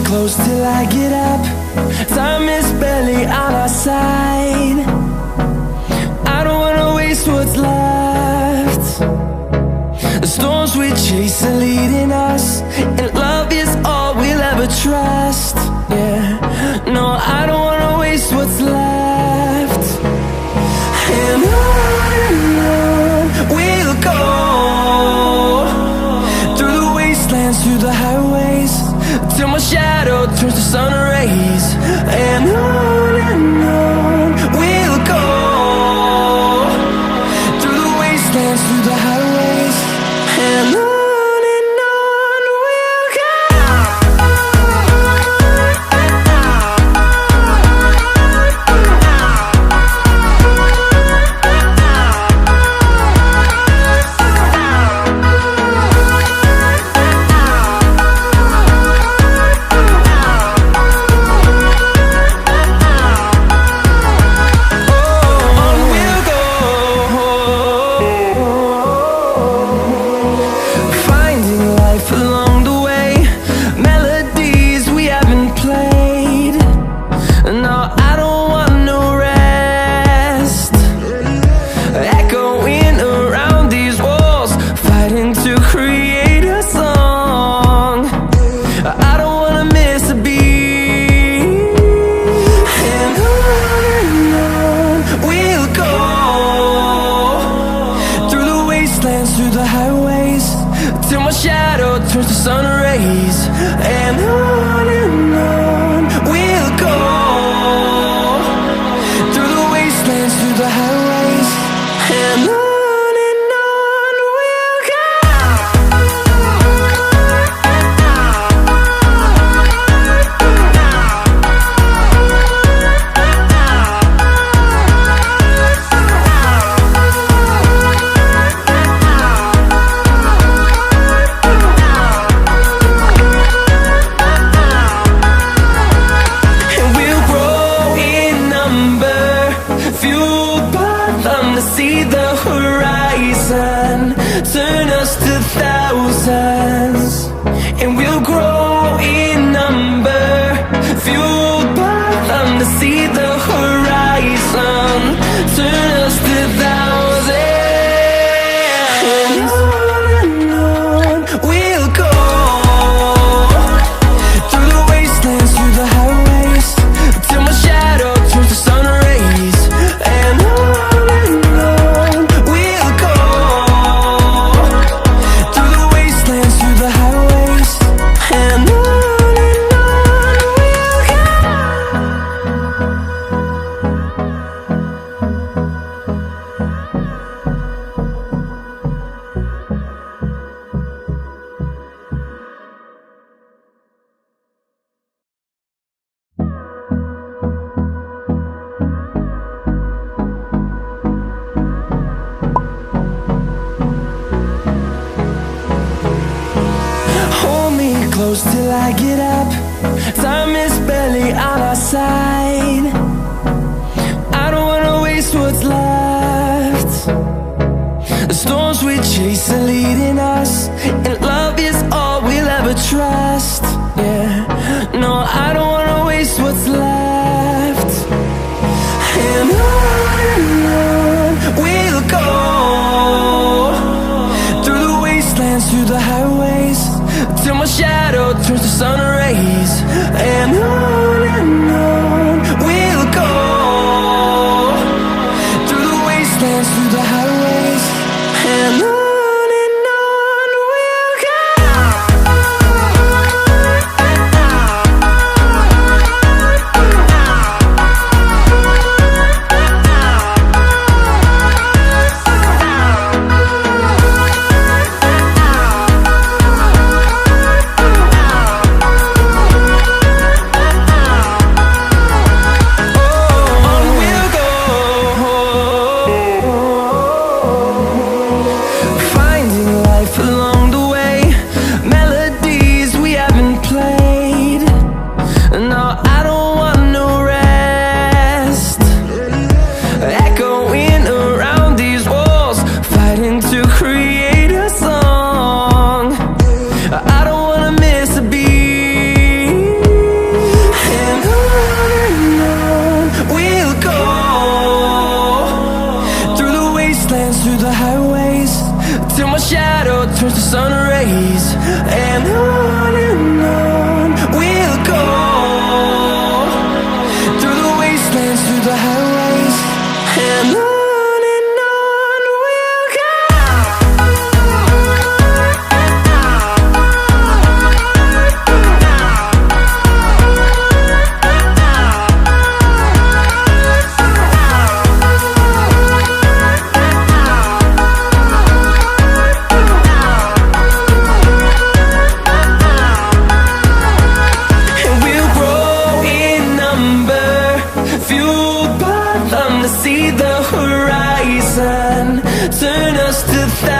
close till I get up. Time is barely on our side. I don't wanna waste what's left. The storms we chase are leading us, and love is all we'll ever trust. Yeah, no, I don't wanna waste what's left. And on we'll go, through the wastelands, through the highways, till my shadow turns to sun rays. And on we'll go, through the wastelands, through the highways, and on we'll go. Through the highways, till my shadow turns to sun rays. And on we'll go, through the wastelands, through the highways, and on we'll go. See the horizon turn us to thousands, and we'll grow in number, fueled by them. To see the horizon turn us to thousands, and on we'll go, through the wastelands, through the highways, till my shadow turns to sun rays. And close till I get up. Time is barely on our side. I don't wanna waste what's left. The storms we chase are leading us, and love is all we'll ever trust. Yeah, no, I don't wanna waste what's left. And on we'll go, through the wastelands, through the highways, till my shadow turns to sun rays. And on we'll go, through the wastelands, through the highways, and on. sun rays, and on we'll go, through the wastelands, through the highways, and on we'll go. Fueled by them to see the horizon, turn us to thousands.